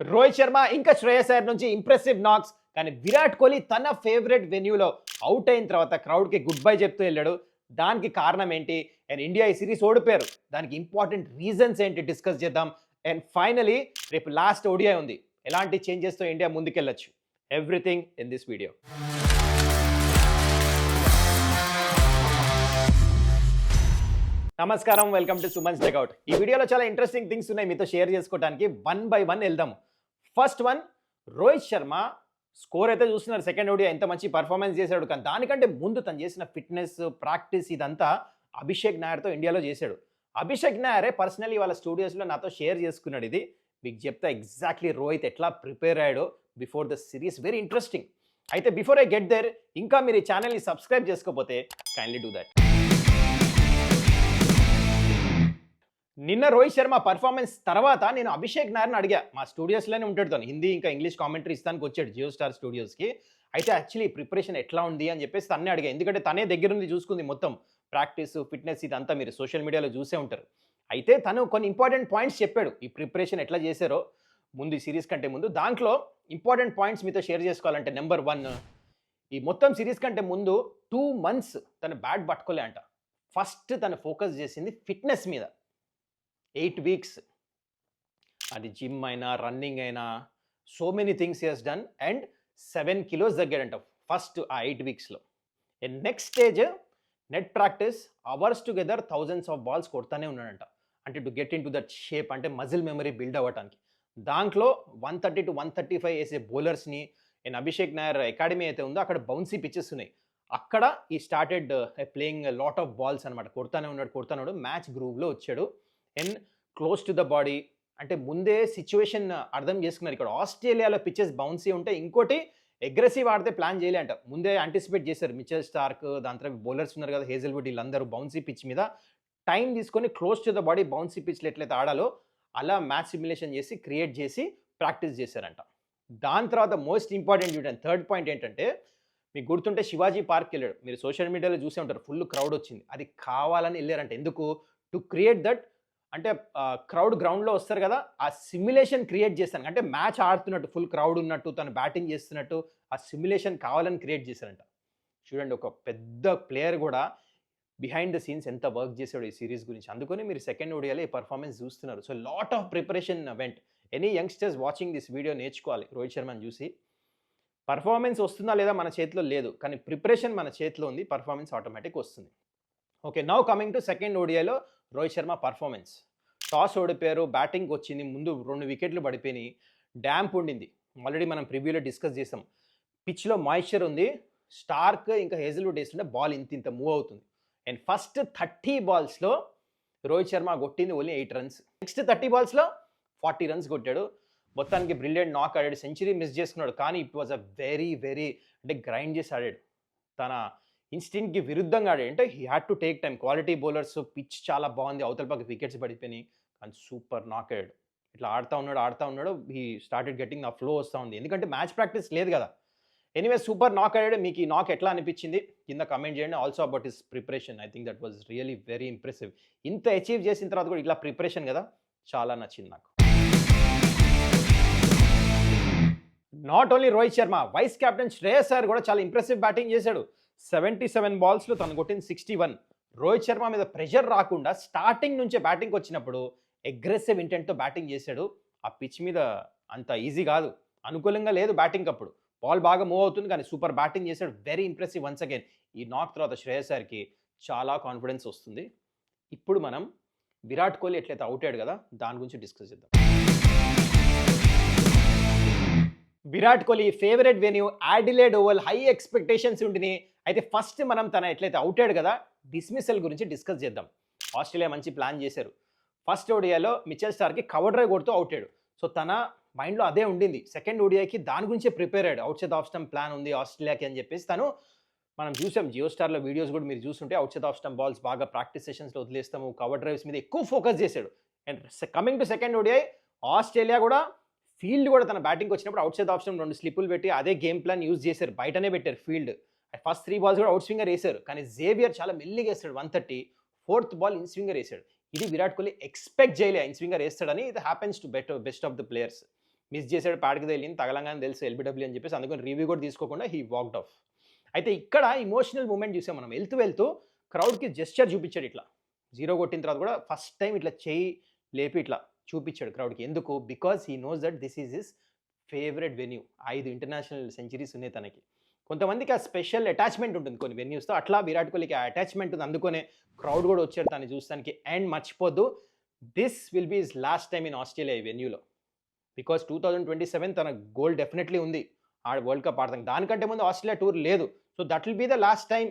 రోహిత్ శర్మ ఇంకా శ్రేయస్ అయ్యర్ నుంచి ఇంప్రెసివ్ నాక్స్. కానీ విరాట్ కోహ్లీ తన ఫేవరెట్ వెన్యూలో అవుట్ అయిన తర్వాత క్రౌడ్కి గుడ్ బై చెప్తూ వెళ్ళాడు. దానికి కారణం ఏంటి? అండ్ ఇండియా ఈ సిరీస్ ఓడిపోయారు. దానికి ఇంపార్టెంట్ రీజన్స్ ఏంటి డిస్కస్ చేద్దాం. అండ్ ఫైనలీ రేపు లాస్ట్ ఓడిఐ ఉంది. ఎలాంటి చేంజెస్తో ఇండియా ముందుకెళ్ళొచ్చు? Everything in this video. నమస్కారం, వెల్కమ్ టు సుమన్స్ డగౌట్. ఈ వీడియోలో చాలా ఇంట్రెస్టింగ్ థింగ్స్ ఉన్నాయి మీతో షేర్ చేసుకోవడానికి. వన్ బై వన్ వెళ్దాము. First one, Rohit Sharma score అయితే చూస్తున్నారు. సెకండ్ ఓడిఐ ఎంత మంచి పర్ఫార్మెన్స్ చేశాడు. కానీ దానికంటే ముందు తను చేసిన ఫిట్నెస్, ప్రాక్టీస్ ఇదంతా అభిషేక్ నాయర్తో ఇండియాలో చేశాడు. అభిషేక్ నాయరే పర్సనలీ వాళ్ళ స్టూడియోస్లో నాతో షేర్ చేసుకున్నాడు. ఇది మీకు చెప్తా ఎగ్జాక్ట్లీ రోహిత్ ఎట్లా ప్రిపేర్ అయ్యాడో before the series. Very interesting. అయితే బిఫోర్ ఐ గెట్ దేర్, ఇంకా మీరు ఈ ఛానల్ని సబ్స్క్రైబ్ చేసుకోకపోతే కైండ్లీ డూ దట్. నిన్న రోహిత్ శర్మ పర్ఫార్మెన్స్ తర్వాత నేను అభిషేక్ నాయర్ని అడిగా. మా స్టూడియోస్లోనే ఉంటాడు తను. హిందీ ఇంకా ఇంగ్లీష్ కామెంటరీ ఇస్తానికి వచ్చాడు జియో స్టార్ స్టూడియోస్కి. అయితే యాక్చువల్లీ ప్రిపరేషన్ ఎట్లా ఉంది అని చెప్పేసి తన్నే అడిగా. ఎందుకంటే తనే దగ్గరుండి చూసుకుంది మొత్తం ప్రాక్టీస్, ఫిట్నెస్ ఇదంతా మీరు సోషల్ మీడియాలో చూసే ఉంటారు. అయితే తను కొన్ని ఇంపార్టెంట్ పాయింట్స్ చెప్పాడు. ఈ ప్రిపరేషన్ ఎట్లా చేశారో ముందు ఈ సిరీస్ కంటే ముందు. దాంట్లో ఇంపార్టెంట్ పాయింట్స్ మీతో షేర్ చేసుకోవాలంటే నెంబర్ 1, ఈ మొత్తం సిరీస్ కంటే ముందు 2 months తను బ్యాట్ పట్టుకోలే అంట. ఫస్ట్ తను ఫోకస్ చేసింది ఫిట్నెస్ మీద. 8 weeks, అది జిమ్ అయినా రన్నింగ్ అయినా so many things he has done. And 7 kilos తగ్గాడంట ఫస్ట్ ఆ 8 weeksలో. And next stage net practice, hours together thousands of balls కొడతానే ఉన్నాడంట. అంటే to get into that shape, అంటే మజిల్ మెమరీ బిల్డ్ అవ్వడానికి. దాంట్లో 130 to 135 వేసే బౌలర్స్ని, అండ్ అభిషేక్ నాయర్ అకాడమీ అయితే ఉందో అక్కడ బౌన్సీ పిచెస్ ఉన్నాయి. అక్కడ he started playing lot of balls అనమాట. కొడతానే ఉన్నాడు. మ్యాచ్ గ్రూవ్లో వచ్చాడు. And close to the body, అంటే ముందే సిచ్యువేషన్ అర్థం చేసుకున్నారు. ఇక్కడ ఆస్ట్రేలియాలో పిచెస్ బౌన్సీ ఉంటే, ఇంకోటి అగ్రెసివ్ ఆడితే ప్లాన్ చేయలే అంట. ముందే యాంటిసిపేట్ చేశారు. మిచెల్ స్టార్క్, దాని తర్వాత బౌలర్స్ ఉన్నారు కదా, హేజల్వుడ్, వీళ్ళందరూ బౌన్సీ పిచ్ మీద టైం తీసుకొని close to the body bouncy పిచ్లు ఎట్లయితే ఆడాలో అలా మ్యాచ్ సిమ్యులేషన్ చేసి క్రియేట్ చేసి ప్రాక్టీస్ చేశారంట. దాని తర్వాత మోస్ట్ ఇంపార్టెంట్ చూడండి, థర్డ్ పాయింట్ ఏంటంటే, మీకు గుర్తుంటే శివాజీ పార్క్ వెళ్ళాడు. మీరు సోషల్ మీడియాలో చూసే ఉంటారు. ఫుల్ క్రౌడ్ వచ్చింది. అది కావాలని వెళ్ళారంట. ఎందుకు? టు క్రియేట్ దట్, అంటే క్రౌడ్ గ్రౌండ్లో వస్తారు కదా, ఆ సిమ్యులేషన్ క్రియేట్ చేస్తాను. అంటే మ్యాచ్ ఆడుతున్నట్టు, ఫుల్ క్రౌడ్ ఉన్నట్టు, తను బ్యాటింగ్ చేస్తున్నట్టు ఆ సిమ్యులేషన్ కావాలని క్రియేట్ చేశారంట. చూడండి, ఒక పెద్ద ప్లేయర్ కూడా బిహైండ్ ద సీన్స్ ఎంత వర్క్ చేశాడు ఈ సిరీస్ గురించి. అందుకని మీరు సెకండ్ ఓడిఐలో ఈ పర్ఫార్మెన్స్ చూస్తున్నారు. So lot of preparation vent. Any youngsters watching this video నేర్చుకోవాలి రోహిత్ శర్మని చూసి. పర్ఫార్మెన్స్ వస్తుందా లేదా మన చేతిలో లేదు, కానీ ప్రిపరేషన్ మన చేతిలో ఉంది. పర్ఫార్మెన్స్ ఆటోమేటిక్ వస్తుంది. Okay, now coming to second ఓడిఐలో రోహిత్ శర్మ పర్ఫార్మెన్స్. టాస్ ఓడిపోయారు, బ్యాటింగ్ వచ్చింది. ముందు 2 వికెట్లు పడిపోయినాయి. డ్యాంప్ ఉండింది. ఆల్రెడీ మనం ప్రివ్యూలో డిస్కస్ చేసాం. పిచ్లో మాయిశ్చర్ ఉంది. స్టార్క్ ఇంకా హేజల్వుడ్ వేస్తుంటే బాల్ ఇంత మూవ్ అవుతుంది. And first 30 balls Rohit Sharma కొట్టింది only 8 runs. Next 30 balls 40 runs కొట్టాడు. మొత్తానికి బ్రిలియంట్ నాక్ ఆడాడు. సెంచరీ మిస్ చేసుకున్నాడు. కానీ ఇట్ వాజ్ అ వెరీ అంటే గ్రైండ్ చేసి ఆడాడు. తన ఇన్స్టింక్ట్కి విరుద్ధంగా ఆడాడు. అంటే he had to take time. Quality bowlers, pitch చాలా బాగుంది, అవతల పక్క వికెట్స్ పడిపోయినాయి, కానీ సూపర్ నాక్ అయ్యాడు. ఇట్లా ఆడుతూ ఉన్నాడు. హీ స్టార్టెడ్ గెట్టింగ్ ఆ ఫ్లో వస్తూ ఉంది. ఎందుకంటే మ్యాచ్ ప్రాక్టీస్ లేదు కదా. ఎనీవే సూపర్ నాక్ అయ్యాడు. మీకు ఈ నాక్ ఎట్లా అనిపించింది కింద కమెంట్ చేయండి. Also about his preparation, I think that was really very impressive. ఇంత అచీవ్ చేసిన తర్వాత కూడా ఇట్లా ప్రిపరేషన్ కదా, చాలా నచ్చింది నాకు. Not only Rohit Sharma, vice captain Shreyas Iyer కూడా చాలా ఇంప్రెసివ్ బ్యాటింగ్ చేశాడు. 77 balls తను కొట్టింది 61. రోహిత్ శర్మ మీద ప్రెషర్ రాకుండా స్టార్టింగ్ నుంచే బ్యాటింగ్కి వచ్చినప్పుడు అగ్రెసివ్ ఇంటెంట్తో బ్యాటింగ్ చేశాడు. ఆ పిచ్ మీద అంత ఈజీ కాదు, అనుకూలంగా లేదు బ్యాటింగ్. అప్పుడు బాల్ బాగా మూవ్ అవుతుంది, కానీ సూపర్ బ్యాటింగ్ చేశాడు. Very impressive once again. ఈ నాక్ తర్వాత శ్రేయస్ అయ్యర్కి చాలా కాన్ఫిడెన్స్ వస్తుంది. ఇప్పుడు మనం విరాట్ కోహ్లీ ఎట్లయితే అవుట్ అయ్యాడు కదా, దాని గురించి డిస్కస్ చేద్దాం. Virat Kohli favourite venue Adelaide Oval, high expectations ఉండినాయి. అయితే ఫస్ట్ మనం తన ఎట్లయితే అవుట్ అయ్యాడు కదా, డిస్మిసల్ గురించి డిస్కస్ చేద్దాం. ఆస్ట్రేలియా మంచి ప్లాన్ చేశారు. ఫస్ట్ ఓడిఐలో మిచెల్ స్టార్కి కవర్ డ్రైవ్ కొడుతూ అవుట్ అయ్యాడు. సో తన మైండ్లో అదే ఉండింది. సెకండ్ ఓడిఐకి దాని గురించే ప్రిపేర్ అయ్యాడు. Out side off stump plan ఉంది ఆస్ట్రేలియాకి అని చెప్పేసి మనం చూసాం జియో స్టార్లో వీడియోస్ కూడా మీరు చూస్తుంటే. Out side off stump balls బాగా ప్రాక్టీస్ సెషన్స్లో వదిలేస్తాము, కవర్ డ్రైవ్స్ మీద ఎక్కువ ఫోకస్ చేశాడు. And coming to second ODI, Australia కూడా ఫీల్డ్ కూడా తన బ్యాటింగ్కి వచ్చినప్పుడు అవుట్ సైడ్ ఆప్షన్ 2 స్లిప్పులు పెట్టి అదే గేమ్ ప్లాన్ యూజ్ చేశారు. బయటనే పెట్టారు ఫీల్డ్. ఫస్ట్ 3 balls కూడా అవుట్ స్వింగర్ వేశారు. కానీ జేవియర్ చాలా మెల్లిగా వేస్తాడు 130. 4th ball ఇన్ స్వింగర్ వేశాడు. ఇది విరాట్ కోహ్లీ ఎక్స్పెక్ట్ చేయలే ఇన్ స్వింగర్ వేస్తాడని. ఇది happens to best of the players. Miss చేసాడు, ప్యాడ్కి తగిలింది, తగలంగానే తెలుసు ఎల్బిడబ్ల్యూ అని చెప్పేసి అందుకని రివ్యూ కూడా తీసుకోకుండా హీ వాక్డ్ ఆఫ్. అయితే ఇక్కడ ఎమోషనల్ మూమెంట్ చూసాం మనం. వెళ్తూ క్రౌడ్‌కి జెస్చర్ చూపించాడు ఇట్లా. 0 కొట్టిన తర్వాత కూడా ఫస్ట్ టైం ఇట్లా చెయ్యి లేపి ఇట్లా చూపించాడు క్రౌడ్‌కి. ఎందుకు? Because he knows that this is his favourite venue. 5 international centuries ఉన్నాయి తనకి. కొంతమందికి ఆ స్పెషల్ అటాచ్‌మెంట్ ఉంటుంది కొన్ని వెన్యూస్‌తో. అట్లా విరాట్ కోహ్లీకి ఆ అటాచ్‌మెంట్ ఉంది. అందుకనే క్రౌడ్ కూడా వచ్చారు తనని చూస్తానికి. అండ్ మర్చిపోద్దు, this will be his last time in Australia ఈ వెన్యూలో. బికాజ్ 2027 తన గోల్ డెఫినెట్లీ ఉంది. వరల్డ్ కప్ ఆడతానికి. దానికంటే ముందు ఆస్ట్రేలియా టూర్ లేదు. So that will be the last time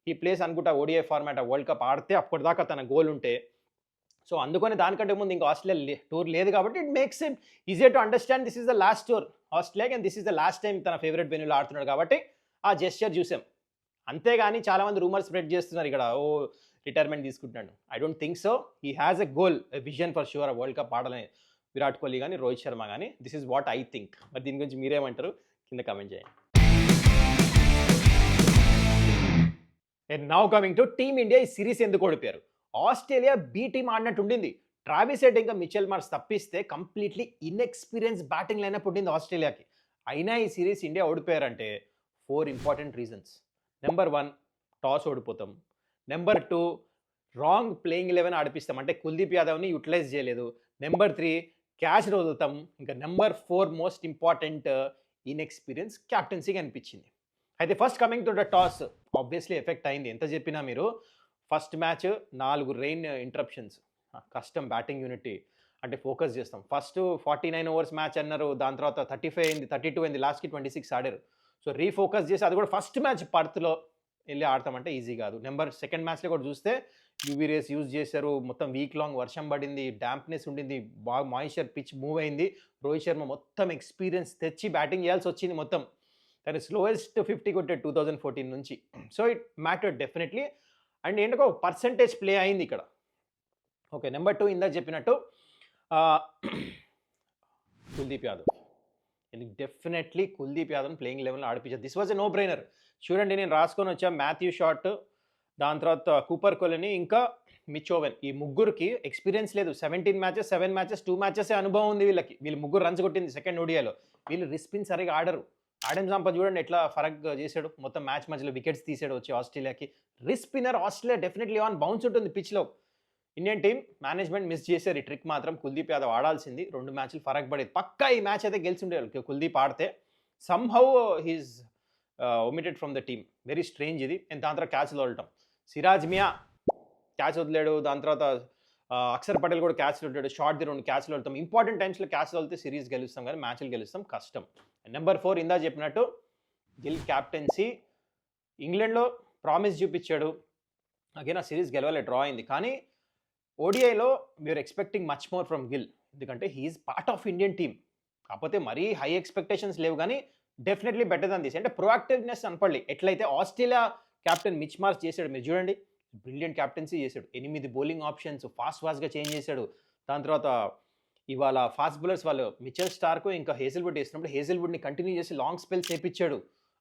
ఈ ప్లేస్ అనుకుంటా ఓడిఐ ఫార్మాట్ వరల్డ్ కప్ ఆడితే అప్పటిదాకా తన గోల్ ఉంటే. సో అందుకని దానికంటే ముందు ఇంకా ఆస్ట్రేలియా టూర్ లేదు కాబట్టి it makes it easier to understand this is the last tour Australia and this is the last time తన ఫేవరెట్ వెన్యూలో ఆడుతున్నాడు కాబట్టి ఆ జెస్చర్ చూసాం. అంతేగాని చాలామంది రూమర్స్ స్ప్రెడ్ చేస్తున్నారు ఇక్కడ, ఓ రిటైర్మెంట్ తీసుకుంటున్నాడు. I don't think so. He has a goal, a vision for sure world cup ఆడాలని విరాట్ కోహ్లీ కానీ రోహిత్ శర్మ కానీ. This is what I think. మరి దీని గురించి మీరేమంటారు కింద కామెంట్ చేయండి. And now coming to team India. ఈ సిరీస్ ఎందుకు ఓడిపోయారు? ఆస్ట్రేలియా బి టీమ్ ఆడినట్టు ఉండింది. ట్రావిస్ హెడ్ ఇంకా మిచెల్ మార్ష్ తప్పిస్తే కంప్లీట్లీ ఇన్ఎక్స్పీరియన్స్ బ్యాటింగ్ లైనప్ ఉండింది ఆస్ట్రేలియాకి. అయినా ఈ సిరీస్ ఇండియా ఓడిపోయారంటే 4 ఇంపార్టెంట్ రీజన్స్. నెంబర్ 1, టాస్ ఓడిపోతాం. నెంబర్ 2, రాంగ్ ప్లేయింగ్ 11 ఆడిపిస్తాం, అంటే కుల్దీప్ యాదవ్ని యూటిలైజ్ చేయలేదు. నెంబర్ 3, క్యాచ్ వదులుతాం. ఇంకా నెంబర్ 4 మోస్ట్ ఇంపార్టెంట్, ఇన్ఎక్స్పీరియన్స్ క్యాప్టెన్సీగా అనిపించింది. అయితే first coming to the toss, obviously effect అయింది. ఎంత చెప్పినా మీరు ఫస్ట్ మ్యాచ్ 4 రెయిన్ ఇంటరప్షన్స్, కష్టం బ్యాటింగ్ యూనిటీ అంటే ఫోకస్ చేస్తాం. ఫస్ట్ 49 ఓవర్స్ మ్యాచ్ అన్నారు, దాని తర్వాత 35 అయింది, 32 అయింది, లాస్ట్కి 26 ఆడారు. సో రీఫోకస్ చేసి అది కూడా ఫస్ట్ మ్యాచ్ పర్త్లో వెళ్ళి ఆడతామంటే ఈజీ కాదు. సెకండ్ మ్యాచ్లో కూడా చూస్తే యూవీ రేస్ యూజ్ చేశారు, మొత్తం వీక్ లాంగ్ వర్షం పడింది, డాంప్నెస్ ఉండింది, బాగా మాయిశ్చర్, పిచ్ మూవ్ అయింది. రోహిత్ శర్మ మొత్తం ఎక్స్పీరియన్స్ తెచ్చి బ్యాటింగ్ చేయాల్సి వచ్చింది మొత్తం. తను స్లోయెస్ట్ 50 కొట్టాడు 2014 నుంచి. So it mattered definitely. And ఏంటో పర్సంటేజ్ ప్లే అయింది ఇక్కడ. ఓకే, నెంబర్ 2 ఇందాక చెప్పినట్టు కుల్దీప్ యాదవ్. ఇది డెఫినెట్లీ కుల్దీప్ యాదవ్ ప్లేయింగ్ 11లో ఆడిపించారు. This was a no brainer. చూడండి, నేను రాసుకొని వచ్చా, మాథ్యూ షాట్, దాని తర్వాత కూపర్ కోహ్లీని, ఇంకా మిచ్ ఓవెన్. ఈ ముగ్గురికి ఎక్స్పీరియన్స్ లేదు. 17 మ్యాచెస్, 7 మ్యాచెస్, 2 మ్యాచెస్ అనుభవం ఉంది వీళ్ళకి. వీళ్ళు ముగ్గురు రన్స్ కొట్టింది సెకండ్ ఓడిఐలో. వీళ్ళు రిస్పిన్ సరిగా ఆడరు. ఆడమ్ సంపత్ చూడండి ఎట్లా ఫరక్ చేశాడు, మొత్తం మ్యాచ్ మధ్యలో వికెట్స్ తీసాడు వచ్చి ఆస్ట్రేలియాకి. రిస్పిన్నర్ ఆస్ట్రేలియా డెఫినెట్లీ ఆన్ బౌన్స్ ఉంటుంది పిచ్లో. ఇండియన్ టీం మేనేజ్మెంట్ మిస్ చేశారు ఈ ట్రిక్ మాత్రం. కుల్దీప్ యాదవ్ ఆడాల్సింది, 2 మ్యాచ్లు ఫరక్ పడేది. పక్కా ఈ మ్యాచ్ అయితే గెలిచి ఉండేవాళ్ళు కుల్దీప్ ఆడితే. Somehow he's omitted from the team. Very strange ఇది. అండ్ దాని తర్వాత క్యాచ్ వదలటం, సిరాజ్ మియా క్యాచ్ వదిలేడు, దాని తర్వాత అక్షర్ పటేల్ కూడా క్యాచ్ వదిలాడు. షార్ట్ది 2 క్యాచ్లు వదులుతాం. ఇంపార్టెంట్ టైమ్స్లో క్యాచ్ వదిలితే సిరీస్ గెలుస్తాం, కానీ మ్యాచ్లు గెలుస్తాం కష్టం. నెంబర్ 4 ఇందా చెప్పినట్టు గిల్ క్యాప్టెన్సీ. ఇంగ్లాండ్లో ప్రామిస్ చూపించాడు, అగైన్ ఆ సిరీస్ గెలవాలి, డ్రా అయింది. కానీ ఓడిఐలో we're expecting much more from Gill, ఎందుకంటే he's part of Indian team. కాకపోతే మరీ హై ఎక్స్పెక్టేషన్స్ లేవు, కానీ డెఫినెట్లీ బెటర్ దాన్ దిస్. అంటే ప్రొయాక్టివ్నెస్ అనపడలే. ఎట్లయితే ఆస్ట్రేలియా క్యాప్టెన్ మిచ్ మార్ష్ చేశాడు, మీరు చూడండి, బ్రిలియంట్ క్యాప్టెన్సీ చేశాడు. 8 బౌలింగ్ ఆప్షన్స్ ఫాస్ట్గా చేంజ్ చేశాడు. దాని తర్వాత ఇవాళ ఫాస్ట్ బౌలర్స్ వాళ్ళు మిచెల్ స్టార్క్ ఇంకా హేజిల్వుడ్ వేసినప్పుడు హేజిల్వుడ్ని కంటిన్యూ చేసి లాంగ్ స్పెల్స్ చేయించాడు.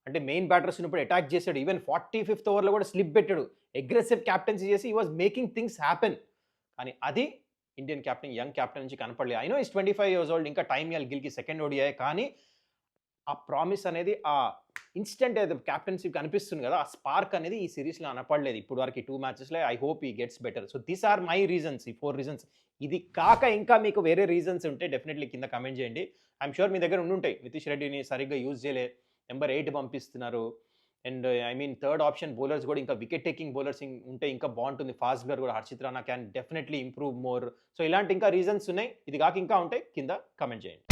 అంటే మెయిన్ బ్యాటర్స్ ఉన్నప్పుడు అటాక్ చేశాడు. ఈవెన్ 45th ఓవర్లో కూడా స్లిప్ పెట్టాడు. అగ్రెసివ్ క్యాప్టెన్సీ చేసి ఈ వాజ్ మేకింగ్ థింగ్స్ హ్యాపెన్. కానీ అది ఇండియన్ క్యాప్టెన్, యంగ్ క్యాప్టెన్ నుంచి కనపడలేదు. I know is 25 years old, ఇంకా టైం ఇవ్వాలి గిల్కి, సెకండ్ ఓడిఐ. కానీ ఆ ప్రామిస్ అనేది, ఆ ఇన్స్టెంట్ ఏదో క్యాప్టెన్సీ కనిపిస్తుంది కదా, ఆ స్పార్క్ అనేది ఈ సిరీస్లో కనపడలేదు ఇప్పుడు వరకు 2 మ్యాచెస్లో. I hope he gets better. So these are my reasons, ఈ 4 రీజన్స్. ఇది కాక ఇంకా మీకు వేరే రీజన్స్ ఉంటే డెఫినెట్లీ కింద కమెంట్ చేయండి. ఐఎమ్ షూర్ మీ దగ్గర ఉండుంటాయి. నితీష్ రెడ్డిని సరిగ్గా యూజ్ చేయలే, నెంబర్ 8 పంపిస్తున్నారు. And I mean third option bowlers కూడా ఇంకా వికెట్ టేకింగ్ బౌలర్స్ ఉంటే ఇంకా బాగుంటుంది. ఫాస్ట్ బౌలర్ కూడా Harshit Rana can definitely improve more. So ఇలాంటి ఇంకా రీజన్స్ ఉన్నాయి. ఇది కాక ఇంకా ఉంటాయి, కింద కమెంట్ చేయండి.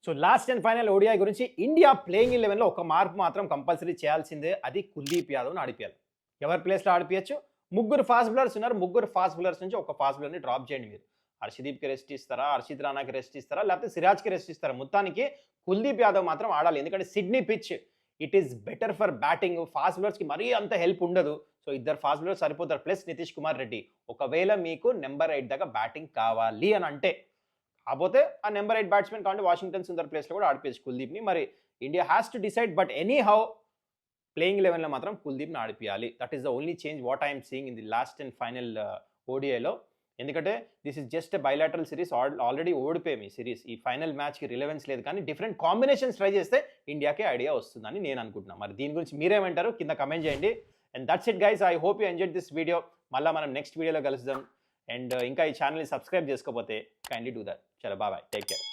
So last and final ODI గురించి, ఇండియా ప్లేయింగ్ 11లో ఒక మార్పు మాత్రం కంపల్సరీ చేయాల్సిందే. అది కుల్దీప్ యాదవ్ని ఆడిపియాలి. ఎవరి ప్లేస్లో ఆడిపించచ్చు? 3 ఫాస్ట్ బౌలర్స్ ఉన్నారు. 3 ఫాస్ట్ బౌలర్స్ నుంచి ఒక ఫాస్ట్ బౌలర్ని డ్రాప్ చేయండి మీరు. హర్షదీప్కి రెస్ట్ ఇస్తారా, హర్షిత్ రాణాకి రెస్ట్ ఇస్తారా, లేకపోతే సిరాజ్కి రెస్ట్ ఇస్తారా? మొత్తానికి కుల్దీప్ యాదవ్ మాత్రం ఆడాలి. ఎందుకంటే Sydney pitch it is better for batting. Fast బౌలర్స్కి మరీ అంత హెల్ప్ ఉండదు. సో 2 ఫాస్ట్ బౌలర్స్ సరిపోతారు, ప్లస్ నితీష్ కుమార్ రెడ్డి. ఒకవేళ మీకు నెంబర్ 8 దాకా బ్యాటింగ్ కావాలి అని అంటే, కాకపోతే ఆ నెంబర్ 8 బ్యాట్స్మెన్ కాబట్టి వాషింగ్టన్ సుందర్ ప్లేస్లో కూడా ఆడిపోయచ్చు కుల్దీప్ని. మరి India has to decide, but anyhow playing 11లో మాత్రం కుల్దీప్ని ఆడిపియాలి. That is the only change what I'm seeing in the last and final ఓడిఐలో. ఎందుకంటే this is just bilateral series, already ఓడిపోయాం ఈ సిరీస్. ఈ ఫైనల్ మ్యాచ్కి రిలవెన్స్ లేదు, కానీ డిఫరెంట్ కాంబినేషన్స్ ట్రై చేస్తే ఇండియాకే ఐడియా వస్తుందని నేను అనుకుంటున్నాను. మరి దీని గురించి మీరేమంటారు కింద కమెంట్ చేయండి. And that's it guys, I hope you enjoyed this video. మళ్ళీ మనం నెక్స్ట్ వీడియోలో కలుద్దాం. అండ్ ఇంకా ఈ ఛానల్ని సబ్స్క్రైబ్ చేసుకోకపోతే కైండ్లీ డూ దట్. చలో బాయ్, టేక్ కేర్.